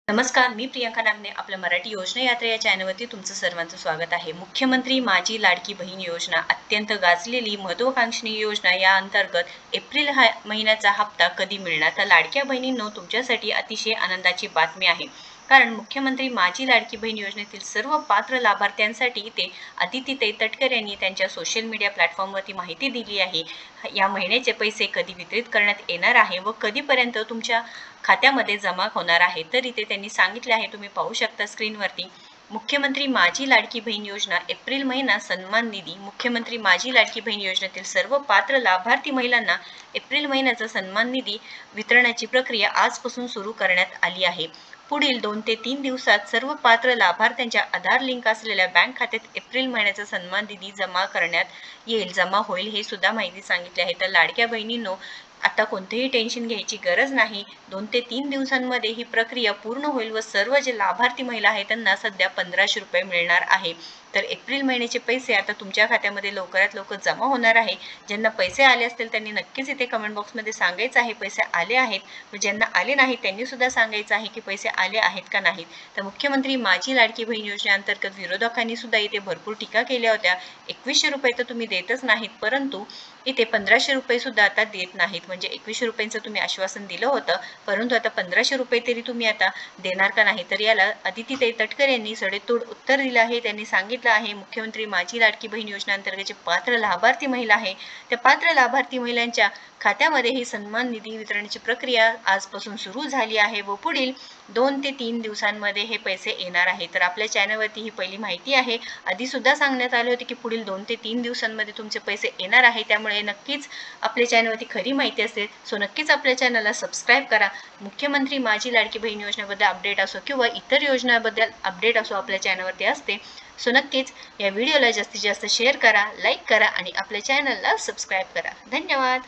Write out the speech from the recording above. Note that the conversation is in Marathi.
नमस्कार, मी प्रियंका नागने आपल्या मराठी योजना यात्रा या चॅनलवरती तुमचं सर्वांचं स्वागत आहे. मुख्यमंत्री माझी लाडकी बहीण योजना अत्यंत गाजलेली महत्त्वाकांक्षी योजना या अंतर्गत एप्रिल महिन्याचा हप्ता कधी मिळणार? तर लाडक्या बहिणींनो, तुमच्यासाठी अतिशय आनंदाची बातमी आहे. कारण मुख्यमंत्री माझी लाडकी बहीण योजनेतील सर्व पात्र लाभार्थ्यांसाठी इथे अदितीताई तटकरे यांनी त्यांच्या सोशल मीडिया प्लॅटफॉर्मवरती माहिती दिली आहे. या महिन्याचे पैसे कधी वितरित करण्यात येणार आहे व कधीपर्यंत तुमच्या खात्यामध्ये जमा होणार आहे. तर इथे त्यांनी सांगितले आहे, तुम्ही पाहू शकता स्क्रीनवरती. मुख्यमंत्री माझी लाडकी बहीण योजना एप्रिल महिना सन्मान निधी. मुख्यमंत्री माझी लाडकी बहीण योजनेतील सर्व पात्र लाभार्थी महिलांना एप्रिल महिन्याचा सन्मान निधी वितरणाची प्रक्रिया आजपासून सुरू करण्यात आली आहे. पुढील 2 ते 3 दिवसात सर्व पात्र लाभार्थ्यांच्या आधार लिंक असलेल्या बँक खात्यात एप्रिल महिन्याचा सन्मान निधी जमा करण्यात येईल, जमा होईल, हे सुद्धा माहिती सांगितली आहे. तर लाडक्या बहिणींनो, आता कोणतेही टेन्शन घ्यायची गरज नाही. 2 ते 3 दिवसांमध्ये ही प्रक्रिया पूर्ण होईल व सर्व जे लाभार्थी महिला आहेत त्यांना सध्या 1500 रुपये मिळणार आहे. तर एप्रिल महिन्याचे पैसे आता तुमच्या खात्यामध्ये लवकरात लवकर जमा होणार आहे. ज्यांना पैसे आले असतील त्यांनी नक्कीच इथे कमेंट बॉक्समध्ये सांगायचं आहे पैसे आले आहेत, व ज्यांना आले नाहीत त्यांनी सुद्धा सांगायचं आहे की पैसे आले आहेत का नाहीत. तर मुख्यमंत्री माझी लाडकी बहीण योजनेअंतर्गत विरोधकांनी सुद्धा इथे भरपूर टीका केल्या होत्या. 2100 रुपये तर तुम्ही देतच नाहीत, परंतु इथे 1500 रुपये सुद्धा आता देत नाहीत. म्हणजे 2100 रुपयांचं तुम्ही आश्वासन दिलं होतं, परंतु आता 1500 रुपये तरी तुम्ही आता देणार का नाही? तर याला अदितीताई तटकरे यांनी सडेतोड उत्तर दिलं आहे. त्यांनी सांगितलं आहे, मुख्यमंत्री माझी लाडकी बहीण योजनेअंतर्गत जे पात्र लाभार्थी महिला आहे त्या पात्र लाभार्थी महिलांच्या खात्यामध्ये ही सन्मान निधी वितरणाची प्रक्रिया आजपासून सुरू झाली आहे व पुढील 2 ते 3 दिवसांमध्ये हे पैसे येणार आहे. तर आपल्या चॅनलवरती ही पहिली माहिती आहे. आधी सुद्धा सांगण्यात आले होते की पुढील 2 ते 3 दिवसांमध्ये तुमचे पैसे येणार आहे. त्यामुळे नक्कीच आपल्या चॅनलवरती खरी माहिती असेल, सो नक्कीच आपल्या चॅनलला सबस्क्राईब करा. मुख्यमंत्री माझी लाडकी बहीण योजनेबद्दल अपडेट असो किंवा इतर योजनांबद्दल अपडेट असो आपल्या चॅनलवरती असते. सो नक्कीच या व्हिडिओला जास्तीत जास्त शेअर करा, लाईक करा आणि आपल्या चॅनलला सबस्क्राईब करा. धन्यवाद.